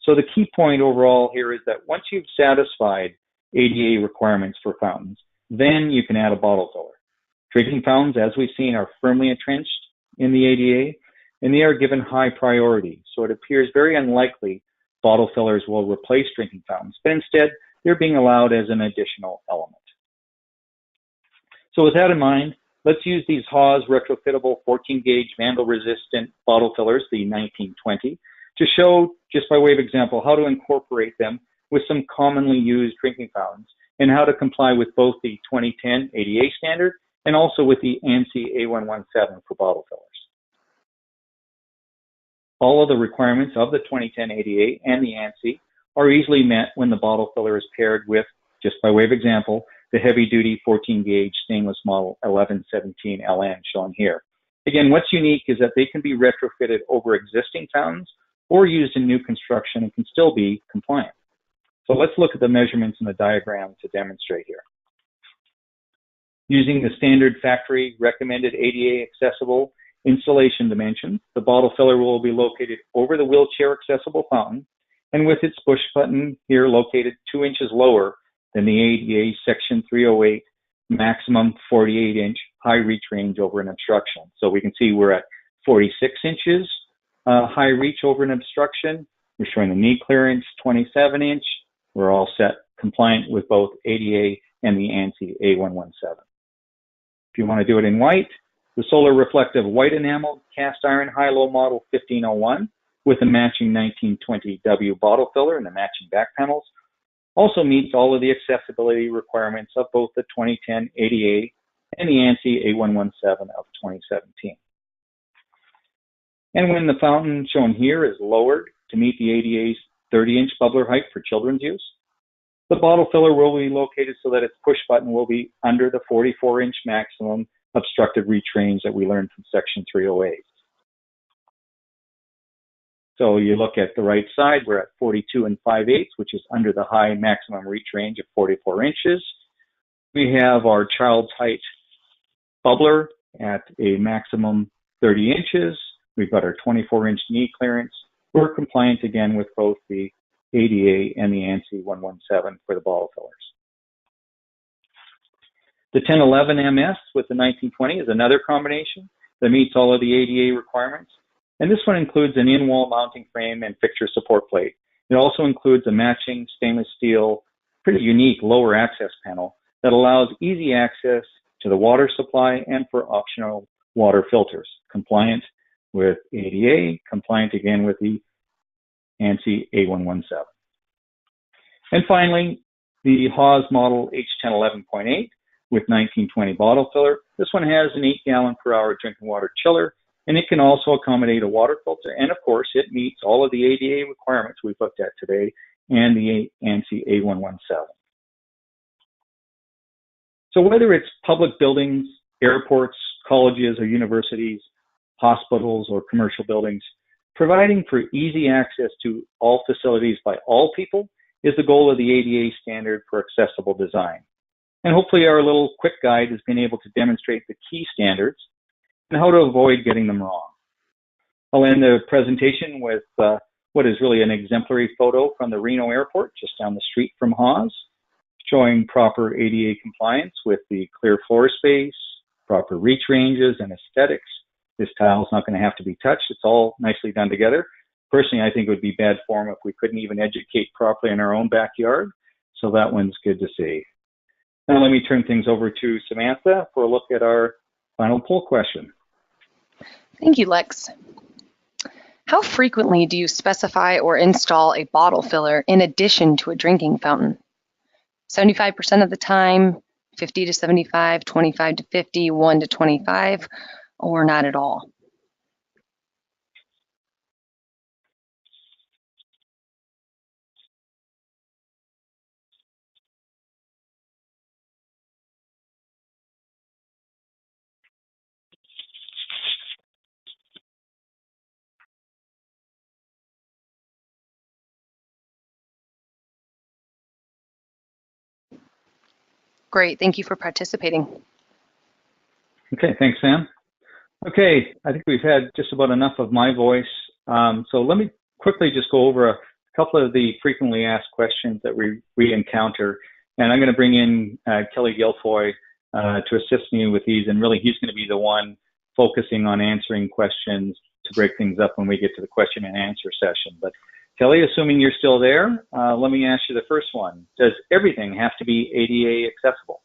So the key point overall here is that once you've satisfied ADA requirements for fountains, then you can add a bottle filler. Drinking fountains, as we've seen, are firmly entrenched in the ADA, and they are given high priority. So it appears very unlikely bottle fillers will replace drinking fountains, but instead they're being allowed as an additional element. So with that in mind, let's use these Haas retrofittable 14-gauge vandal-resistant bottle fillers, the 1920, to show, just by way of example, how to incorporate them with some commonly used drinking fountains and how to comply with both the 2010 ADA standard and also with the ANSI A117 for bottle fillers. All of the requirements of the 2010 ADA and the ANSI are easily met when the bottle filler is paired with, just by way of example, the heavy-duty 14-gauge stainless model 1117 LN shown here. Again, what's unique is that they can be retrofitted over existing fountains or used in new construction and can still be compliant. So let's look at the measurements in the diagram to demonstrate here. Using the standard factory recommended ADA accessible installation dimensions, the bottle filler will be located over the wheelchair accessible fountain and with its push button here located 2 inches lower than the ADA section 308 maximum 48 inch high reach range over an obstruction. So we can see we're at 46 inches high reach over an obstruction. We're showing the knee clearance 27 inch. We're all set compliant with both ADA and the ANSI A117. If you want to do it in white, the solar reflective white enamel cast iron high-low model 1501 with a matching 1920W bottle filler and the matching back panels also meets all of the accessibility requirements of both the 2010 ADA and the ANSI A117 of 2017. And when the fountain shown here is lowered to meet the ADA's 30-inch bubbler height for children's use, the bottle filler will be located so that its push button will be under the 44-inch maximum obstructed reach range that we learned from section 308. So you look at the right side, we're at 42 5/8, which is under the high maximum reach range of 44 inches. We have our child's height bubbler at a maximum 30 inches. We've got our 24-inch knee clearance. We're compliant again with both the ADA and the ANSI 117 for the bottle fillers. The 1011 MS with the 1920 is another combination that meets all of the ADA requirements. And this one includes an in-wall mounting frame and fixture support plate. It also includes a matching stainless steel, pretty unique lower access panel that allows easy access to the water supply and for optional water filters, compliant with ADA, compliant again with the ANSI A117. And finally, the Haas model H1011.8 with 1920 bottle filler. This one has an 8-gallon per hour drinking water chiller, and it can also accommodate a water filter. And of course, it meets all of the ADA requirements we've looked at today and the ANSI A117. So whether it's public buildings, airports, colleges or universities, hospitals or commercial buildings, providing for easy access to all facilities by all people is the goal of the ADA standard for accessible design. And hopefully our little quick guide has been able to demonstrate the key standards and how to avoid getting them wrong. I'll end the presentation with what is really an exemplary photo from the Reno airport, just down the street from Haas, showing proper ADA compliance with the clear floor space, proper reach ranges and aesthetics. This tile is not going to have to be touched. It's all nicely done together. Personally, I think it would be bad form if we couldn't even educate properly in our own backyard. So that one's good to see. Now let me turn things over to Samantha for a look at our final poll question. Thank you, Lex. How frequently do you specify or install a bottle filler in addition to a drinking fountain? 75% of the time, 50 to 75, 25 to 50, 1 to 25, or not at all? Great, thank you for participating. Okay, thanks, Sam. Okay, I think we've had just about enough of my voice. So let me quickly just go over a couple of the frequently asked questions that we encounter. And I'm going to bring in Kelly Guilfoy to assist me with these. And really, he's going to be the one focusing on answering questions to break things up when we get to the question and answer session. But Kelly, assuming you're still there, let me ask you the first one. Does everything have to be ADA accessible?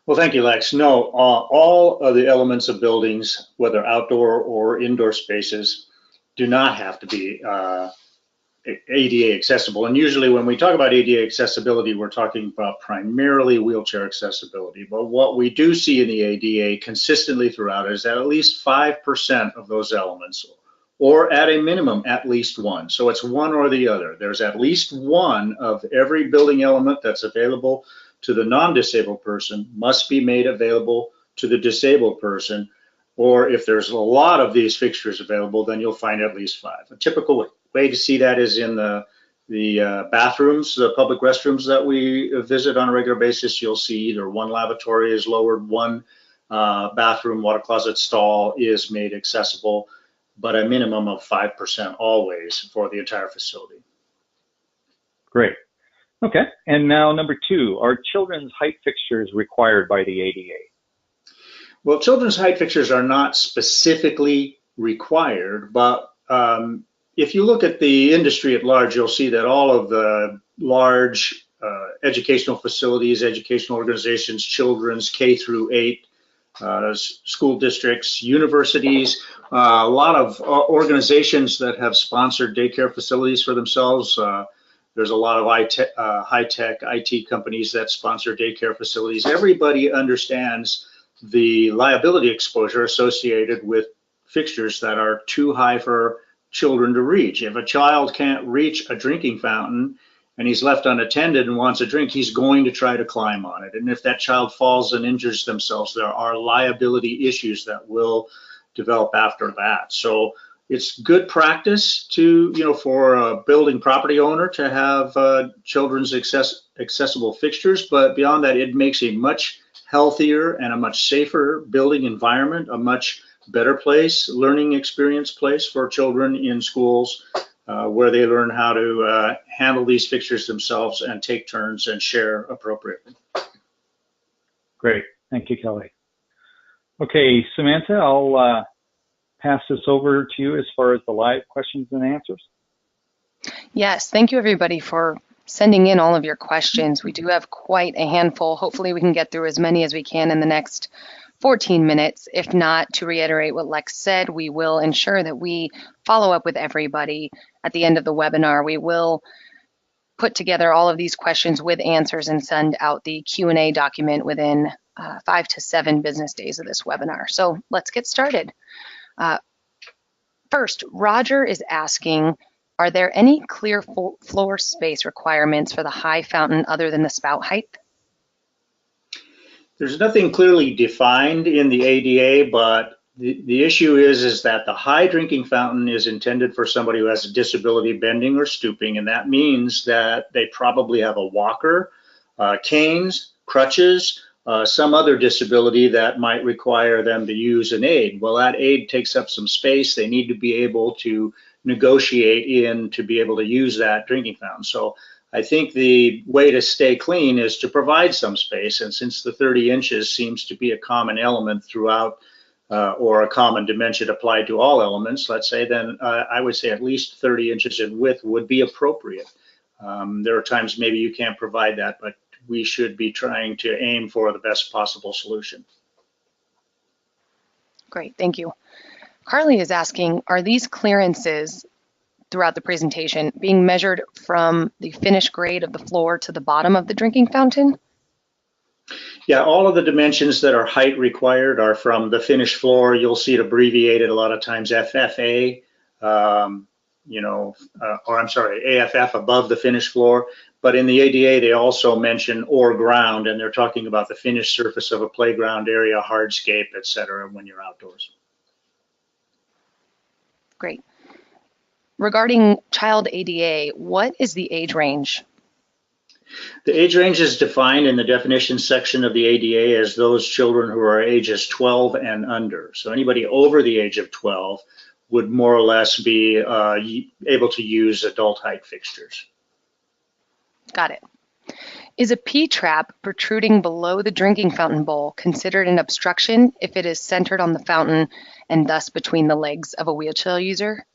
Well, thank you, Lex. No, all of the elements of buildings, whether outdoor or indoor spaces, do not have to be ADA accessible. And usually when we talk about ADA accessibility, we're talking about primarily wheelchair accessibility. But what we do see in the ADA consistently throughout is that at least 5% of those elements, or at a minimum, at least one. So it's one or the other. There's at least one of every building element that's available to the non-disabled person must be made available to the disabled person. Or if there's a lot of these fixtures available, then you'll find at least 5. A typical way to see that is in the bathrooms, the public restrooms that we visit on a regular basis. You'll see either one lavatory is lowered, one bathroom, water closet, stall is made accessible, but a minimum of 5% always for the entire facility. Great. Okay, and now number 2, are children's height fixtures required by the ADA? Well, children's height fixtures are not specifically required, but if you look at the industry at large, you'll see that all of the large educational facilities, educational organizations, children's K through 8, school districts, universities, a lot of organizations that have sponsored daycare facilities for themselves. There's a lot of high-tech IT companies that sponsor daycare facilities. Everybody understands the liability exposure associated with fixtures that are too high for children to reach. If a child can't reach a drinking fountain and he's left unattended and wants a drink, he's going to try to climb on it. And if that child falls and injures themselves, there are liability issues that will develop after that. So it's good practice to, for a building property owner to have children's accessible fixtures, but beyond that, it makes a much healthier and a much safer building environment, a much better place, learning experience place for children in schools where they learn how to handle these fixtures themselves and take turns and share appropriately. Great, thank you, Kelly. Okay, Samantha, I'll pass this over to you as far as the live questions and answers. Yes, thank you everybody for sending in all of your questions. We do have quite a handful. Hopefully we can get through as many as we can in the next 14 minutes. If not, to reiterate what Lex said, we will ensure that we follow up with everybody at the end of the webinar. We will put together all of these questions with answers and send out the Q&A document within 5 to 7 business days of this webinar. So let's get started. First, Roger is asking, are there any clear floor space requirements for the high fountain other than the spout height? There's nothing clearly defined in the ADA, but the issue is that the high drinking fountain is intended for somebody who has a disability bending or stooping, and that means that they probably have a walker, canes, crutches, some other disability that might require them to use an aid. Well, that aid takes up some space. They need to be able to negotiate in to be able to use that drinking fountain. So I think the way to stay clean is to provide some space, and since the 30 inches seems to be a common element throughout or a common dimension applied to all elements, let's say, then I would say at least 30 inches in width would be appropriate. There are times maybe you can't provide that, but we should be trying to aim for the best possible solution. Great, thank you. Carly is asking, are these clearances throughout the presentation being measured from the finished grade of the floor to the bottom of the drinking fountain? Yeah, all of the dimensions that are height required are from the finished floor. You'll see it abbreviated a lot of times FFA, or I'm sorry, AFF, above the finished floor. But in the ADA, they also mention or ground, and they're talking about the finished surface of a playground area, hardscape, et cetera, when you're outdoors. Great. Regarding child ADA, what is the age range? The age range is defined in the definition section of the ADA as those children who are ages 12 and under. So anybody over the age of 12 would more or less be able to use adult height fixtures. Got it. Is a P-trap protruding below the drinking fountain bowl considered an obstruction if it is centered on the fountain and thus between the legs of a wheelchair user?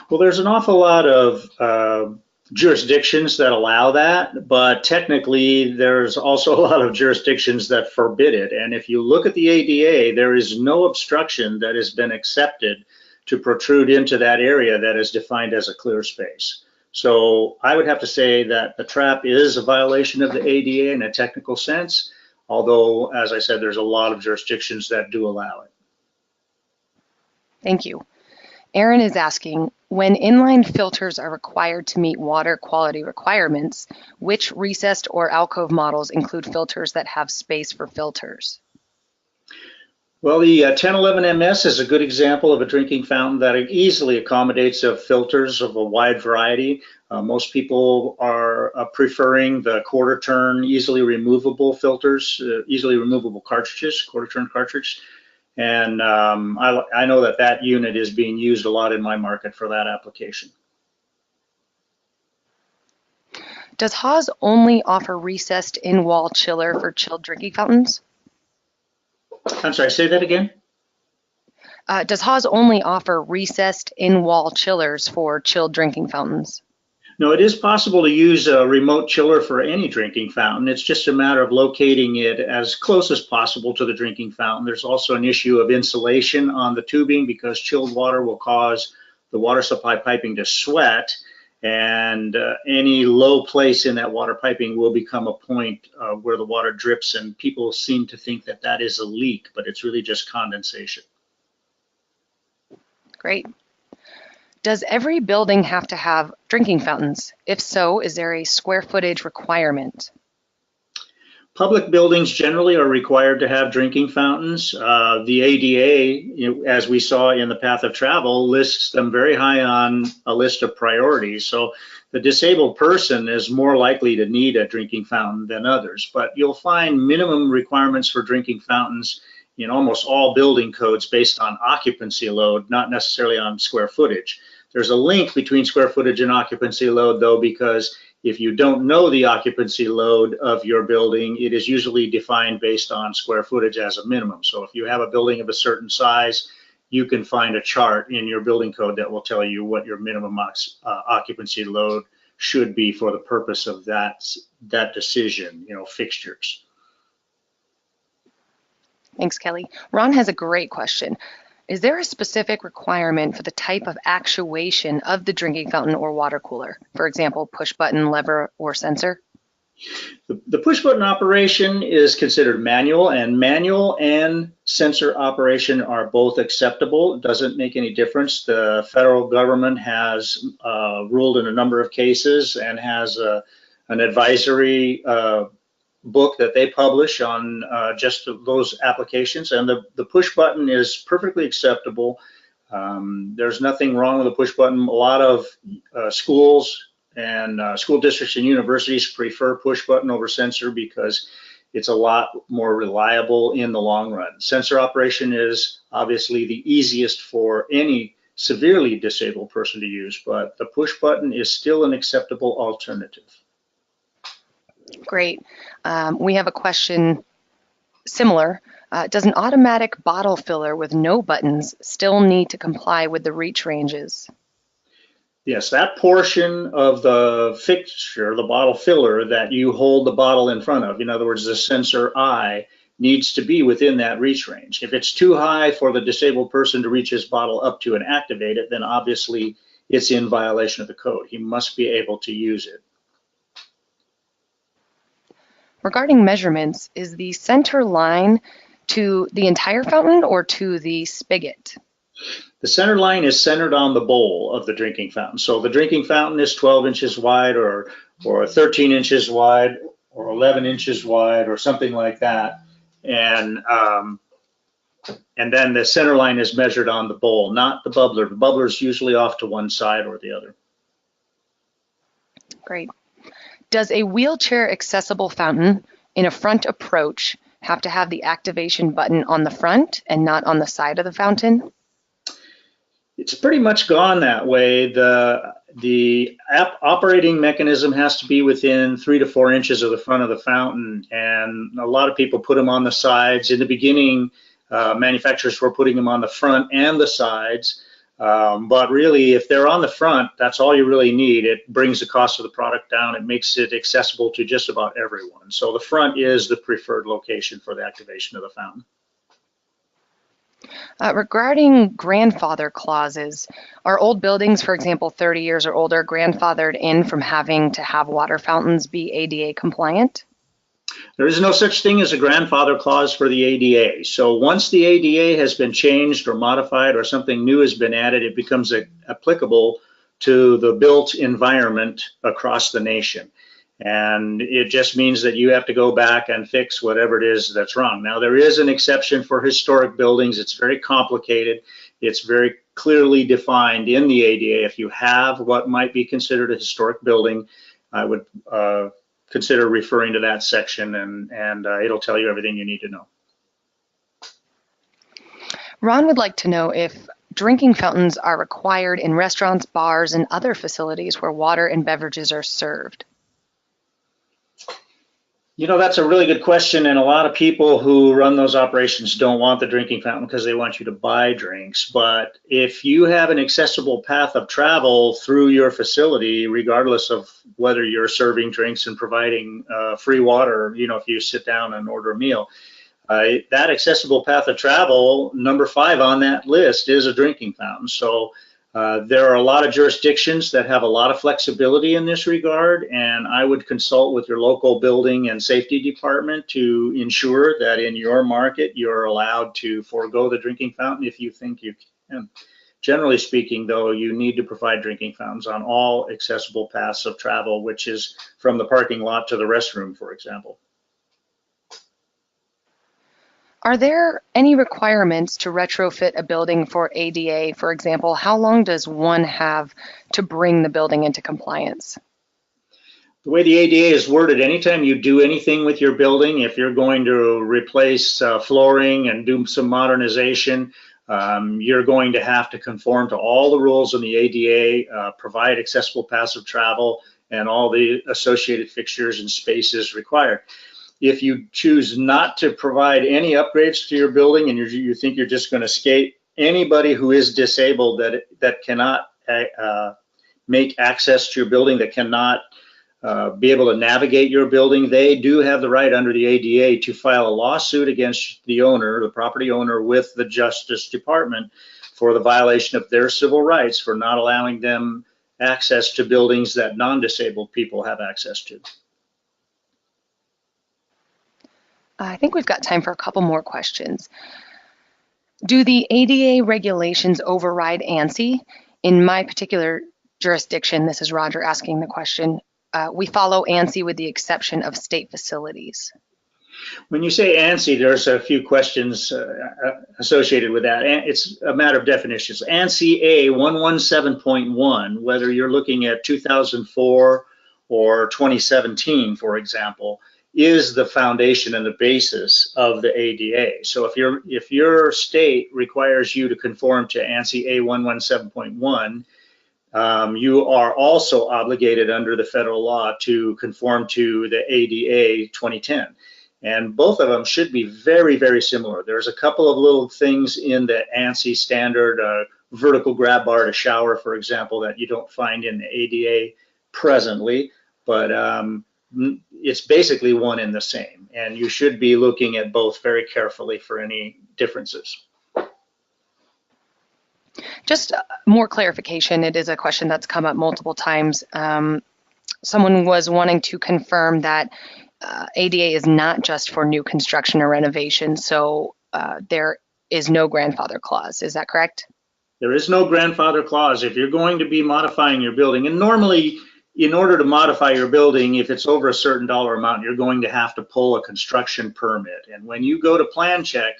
Well, there's an awful lot of jurisdictions that allow that, but technically there's also a lot of jurisdictions that forbid it. And if you look at the ADA, there is no obstruction that has been accepted to protrude into that area that is defined as a clear space. So I would have to say that the trap is a violation of the ADA in a technical sense, although, as I said, there's a lot of jurisdictions that do allow it. Thank you. Aaron is asking, when inline filters are required to meet water quality requirements, which recessed or alcove models include filters that have space for filters? Well, the 1011 MS is a good example of a drinking fountain that easily accommodates filters of a wide variety. Most people are preferring the quarter turn, easily removable filters, easily removable cartridges, quarter turn cartridge. And I know that that unit is being used a lot in my market for that application. Does Haas only offer recessed in-wall chiller for chilled drinking fountains? I'm sorry, say that again? Does Haas only offer recessed in-wall chillers for chilled drinking fountains? No, it is possible to use a remote chiller for any drinking fountain. It's just a matter of locating it as close as possible to the drinking fountain. There's also an issue of insulation on the tubing because chilled water will cause the water supply piping to sweat, and any low place in that water piping will become a point where the water drips, and people seem to think that that is a leak, but it's really just condensation. Great. Does every building have to have drinking fountains? If so, is there a square footage requirement? Public buildings generally are required to have drinking fountains. The ADA, as we saw in the path of travel, lists them very high on a list of priorities. So the disabled person is more likely to need a drinking fountain than others. But you'll find minimum requirements for drinking fountains in almost all building codes based on occupancy load, not necessarily on square footage. There's a link between square footage and occupancy load, though, because if you don't know the occupancy load of your building, it is usually defined based on square footage as a minimum. So if you have a building of a certain size you can find a chart in your building code that will tell you what your minimum occupancy load should be for the purpose of that decision, fixtures. Thanks, Kelly. Ron has a great question. Is there a specific requirement for the type of actuation of the drinking fountain or water cooler? For example, push button, lever, or sensor? The push button operation is considered manual, and manual and sensor operation are both acceptable. It doesn't make any difference. The federal government has ruled in a number of cases and has an advisory book that they publish on just those applications, and the push button is perfectly acceptable. There's nothing wrong with the push button. A lot of schools and school districts and universities prefer push button over sensor because it's a lot more reliable in the long run. Sensor operation is obviously the easiest for any severely disabled person to use, but the push button is still an acceptable alternative. Great. We have a question similar. Does an automatic bottle filler with no buttons still need to comply with the reach ranges? Yes, that portion of the fixture, the bottle filler that you hold the bottle in front of, in other words, the sensor eye, needs to be within that reach range. If it's too high for the disabled person to reach his bottle up to and activate it, then obviously it's in violation of the code. He must be able to use it. Regarding measurements, is the center line to the entire fountain or to the spigot? The center line is centered on the bowl of the drinking fountain. So the drinking fountain is 12 inches wide or 13 inches wide or 11 inches wide or something like that. And then the center line is measured on the bowl, not the bubbler. The bubbler is usually off to one side or the other. Great. Does a wheelchair accessible fountain in a front approach have to have the activation button on the front and not on the side of the fountain? It's pretty much gone that way. The operating mechanism has to be within 3 to 4 inches of the front of the fountain, and a lot of people put them on the sides. In the beginning, manufacturers were putting them on the front and the sides. But really, if they're on the front, that's all you really need. It brings the cost of the product down. It makes it accessible to just about everyone. So the front is the preferred location for the activation of the fountain. Regarding grandfather clauses, are old buildings, for example, 30 years or older, grandfathered in from having to have water fountains be ADA compliant? There is no such thing as a grandfather clause for the ADA. So once the ADA has been changed or modified or something new has been added, it becomes applicable to the built environment across the nation. And it just means that you have to go back and fix whatever it is that's wrong. Now, there is an exception for historic buildings. It's very complicated. It's very clearly defined in the ADA. If you have what might be considered a historic building, I would consider referring to that section, and it'll tell you everything you need to know. Ron would like to know if drinking fountains are required in restaurants, bars, and other facilities where water and beverages are served. You know, that's a really good question, and a lot of people who run those operations don't want the drinking fountain because they want you to buy drinks. But if you have an accessible path of travel through your facility, regardless of whether you're serving drinks and providing free water, you know, if you sit down and order a meal, that accessible path of travel, number 5 on that list, is a drinking fountain. So there are a lot of jurisdictions that have a lot of flexibility in this regard, and I would consult with your local building and safety department to ensure that in your market you're allowed to forego the drinking fountain if you think you can. Generally speaking, though, you need to provide drinking fountains on all accessible paths of travel, which is from the parking lot to the restroom, for example. Are there any requirements to retrofit a building for ADA? For example, how long does one have to bring the building into compliance? The way the ADA is worded, anytime you do anything with your building, if you're going to replace flooring and do some modernization, you're going to have to conform to all the rules in the ADA, provide accessible paths of travel, and all the associated fixtures and spaces required. If you choose not to provide any upgrades to your building and you think you're just going to skate anybody who is disabled that cannot make access to your building, that cannot be able to navigate your building, they do have the right under the ADA to file a lawsuit against the owner, the property owner, with the Justice Department for the violation of their civil rights for not allowing them access to buildings that non-disabled people have access to. I think we've got time for a couple more questions. Do the ADA regulations override ANSI? In my particular jurisdiction, this is Roger asking the question, we follow ANSI with the exception of state facilities. When you say ANSI, there's a few questions associated with that. It's a matter of definitions. ANSI A 117.1, whether you're looking at 2004 or 2017, for example, is the foundation and the basis of the ADA. So if your state requires you to conform to ANSI A 117.1, you are also obligated under the federal law to conform to the ADA 2010. And both of them should be very, very similar. There's a couple of little things in the ANSI standard, vertical grab bar to shower, for example, that you don't find in the ADA presently, but it's basically one and the same. And you should be looking at both very carefully for any differences. Just more clarification, it is a question that's come up multiple times. Someone was wanting to confirm that ADA is not just for new construction or renovation, so there is no grandfather clause. Is that correct? There is no grandfather clause. If you're going to be modifying your building, and normally in order to modify your building, if it's over a certain dollar amount, you're going to have to pull a construction permit. And when you go to plan check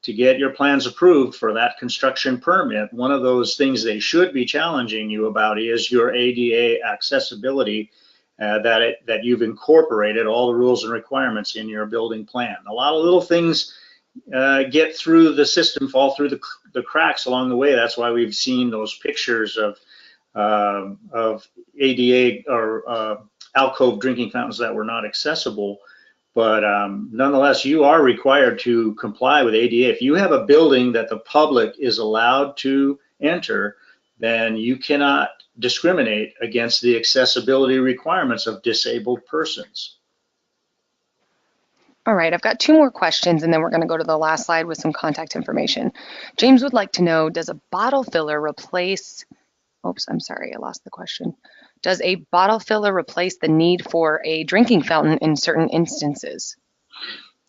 to get your plans approved for that construction permit, one of those things they should be challenging you about is your ADA accessibility, that you've incorporated all the rules and requirements in your building plan. A lot of little things get through the system, fall through the cracks along the way. That's why we've seen those pictures of ADA or alcove drinking fountains that were not accessible. But nonetheless, you are required to comply with ADA. If you have a building that the public is allowed to enter, then you cannot discriminate against the accessibility requirements of disabled persons. All right, I've got two more questions, and then we're going to go to the last slide with some contact information. James would like to know, does a bottle filler replace, oops, I'm sorry, I lost the question. Does a bottle filler replace the need for a drinking fountain in certain instances?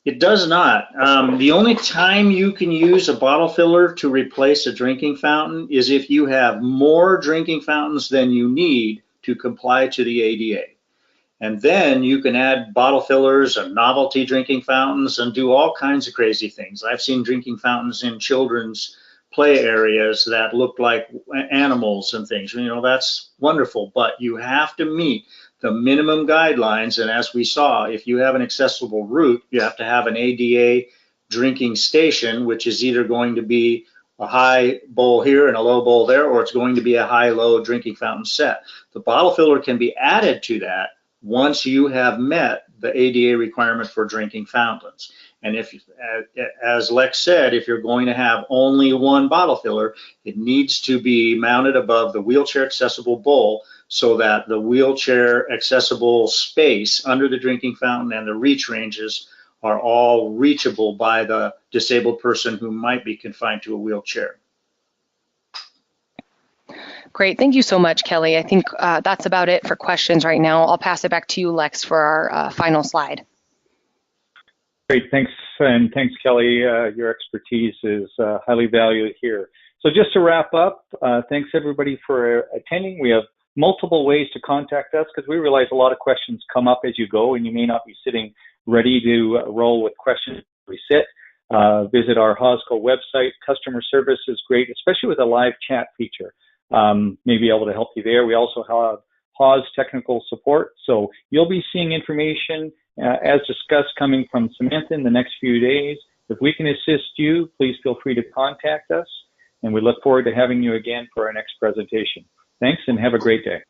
It does not. The only time you can use a bottle filler to replace a drinking fountain is if you have more drinking fountains than you need to comply to the ADA. And then you can add bottle fillers and novelty drinking fountains and do all kinds of crazy things. I've seen drinking fountains in children's play areas that look like animals and things. You know, that's wonderful, but you have to meet the minimum guidelines. And as we saw, if you have an accessible route, you have to have an ADA drinking station, which is either going to be a high bowl here and a low bowl there, or it's going to be a high-low drinking fountain set. The bottle filler can be added to that once you have met the ADA requirement for drinking fountains. And if, as Lex said, if you're going to have only one bottle filler, it needs to be mounted above the wheelchair accessible bowl so that the wheelchair accessible space under the drinking fountain and the reach ranges are all reachable by the disabled person who might be confined to a wheelchair. Great, thank you so much, Kelly. I think that's about it for questions right now. I'll pass it back to you, Lex, for our final slide. Great, thanks, and thanks, Kelly. Your expertise is highly valued here. So just to wrap up, thanks everybody for attending. We have multiple ways to contact us because we realize a lot of questions come up as you go, and you may not be sitting ready to roll with questions as we sit. Visit our HOSCO website. Customer service is great, especially with a live chat feature. May be able to help you there. We also have HOS technical support, so you'll be seeing information as discussed coming from Samantha in the next few days. If we can assist you, please feel free to contact us, and we look forward to having you again for our next presentation. Thanks, and have a great day.